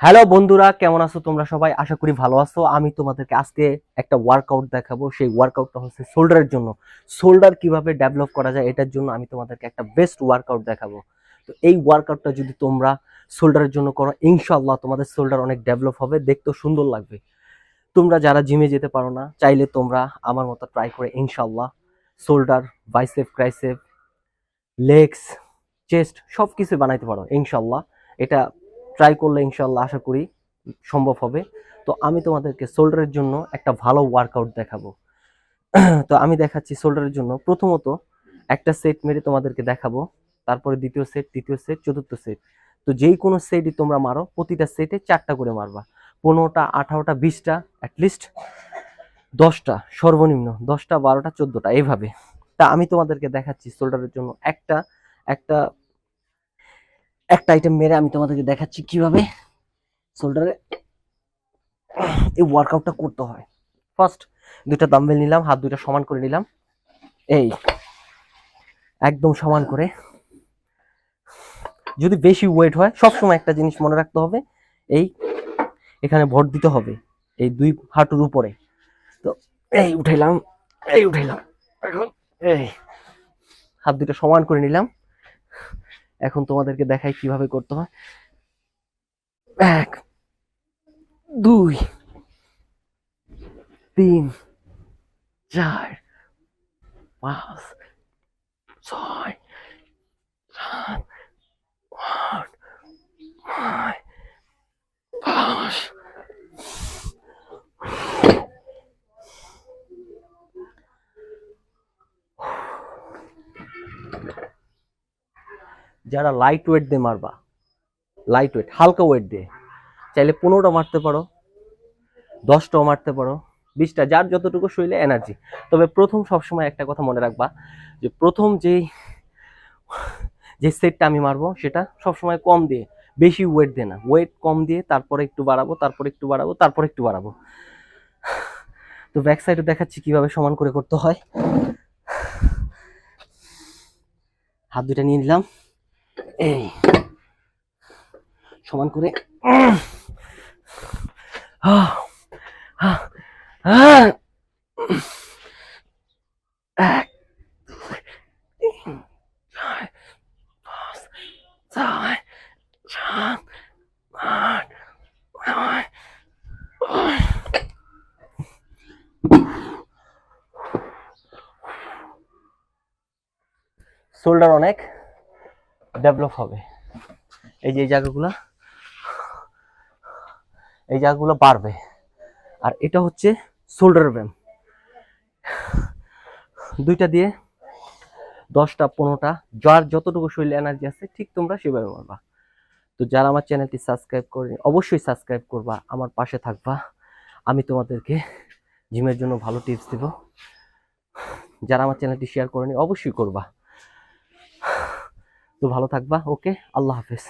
Hello বন্ধুরা, কেমন আছো তোমরা সবাই? আশা করি ভালো আছো। আমি তোমাদেরকে আজকে একটা ওয়ার্কআউট দেখাবো। সেই ওয়ার্কআউটটা হচ্ছে শোল্ডারের জন্য। শোল্ডার কিভাবে ডেভেলপ করা যায় এটার জন্য আমি তোমাদেরকে একটা বেস্ট ওয়ার্কআউট দেখাবো। তো এই ওয়ার্কআউটটা যদি তোমরা শোল্ডারের জন্য করো, ইনশাআল্লাহ তোমাদের শোল্ডার অনেক ডেভেলপ হবে, দেখতেও সুন্দর লাগবে। তোমরা যারা জিমে যেতে পারো না, চাইলে তোমরা আমার মতো ট্রাই করে ইনশাআল্লাহ shoulder, bicep, tricep, legs, chest সব কিছু বানাইতে পারো ইনশাল্লাহ। এটা ট্রাই করলে ইনশাল্লাহ আশা করি সম্ভব হবে। তো আমি তোমাদেরকে শোল্ডারের জন্য একটা ভালো ওয়ার্কআউট দেখাবো। তো আমি দেখাচ্ছি শোল্ডারের জন্য। প্রথমত একটা সেট মেরে তোমাদেরকে দেখাবো, তারপরে দ্বিতীয় সেট, তৃতীয় সেট, চতুর্থ সেট। তো যেই কোনো সেটই তোমরা মারো, প্রতিটা সেটে 4টা করে মারবা। 15টা, 18টা, 20টা, অ্যাটলিস্ট 10টা, সর্বনিম্ন 10টা, 12টা, 14টা, এইভাবে। তা আমি তোমাদেরকে দেখাচ্ছি শোল্ডারের জন্য একটা একটা একটা আইটেম মেরে আমি তোমাদেরকে দেখাচ্ছি কিভাবে শোল্ডারে এই ওয়ার্কআউটটা করতে হয়। ফার্স্ট দুইটা ডাম্বেল নিলাম, হাত দুইটা সমান করে নিলাম, এই একদম সমান করে। যদি বেশি ওয়েট হয়, সবসময় একটা জিনিস মনে রাখতে হবে, এই এখানে ভর দিতে হবে এই দুই হাঁটুর উপরে। তো এই উঠাইলাম, এই উঠাইলাম, এখন এই হাত দুইটা সমান করে নিলাম। এখন তোমাদেরকে দেখাই কিভাবে করতে হয়। 1, 2, 3, 4, 5, 6, 7, 8, 9, 10। যারা লাইট ওয়েট দিয়ে মারবা, লাইট ওয়েট হালকা ওয়েট দিয়ে, চাইলে 15টা মারতে পারো, 10টাও মারতে পারো, 20টা, যার যতটুকু শরীরে এনার্জি। তবে প্রথম সবসময় একটা কথা মনে রাখবা, যে প্রথম যে সেটটা আমি মারবো সেটা সবসময় কম দিয়ে, বেশি ওয়েট দিয়ে না, ওয়েট কম দিয়ে তারপরে একটু বাড়াবো, তারপরে একটু বাড়াবো, তারপরে একটু বাড়াবো। তো ব্যাক সাইডে দেখাচ্ছি কিভাবে সমান করে করতে হয়। হাত দুইটা নিয়ে নিলাম, এই সমান করে, এক, দুই, তিন, চার, পাঁচ, ছয়, সাত, আট, নয়, 10। শোল্ডার অনেক ডেভেলপ হবে। এই যে এই জায়গাগুলো বাড়বে। আর এটা হচ্ছে শোল্ডার ব্যায়াম। দুইটা দিয়ে 10টা, 15টা, যার যতটুকু শরীরে এনার্জি আছে ঠিক তোমরা সেভাবে মারবা। তো যারা আমার চ্যানেলটি সাবস্ক্রাইব করেনি, অবশ্যই সাবস্ক্রাইব করবা, আমার পাশে থাকবা। আমি তোমাদেরকে জিমের জন্য ভালো টিপস দেব। যারা আমার চ্যানেলটি শেয়ার করেনি অবশ্যই করবা। তো ভালো থাকবা। ওকে, আল্লাহ হাফেজ।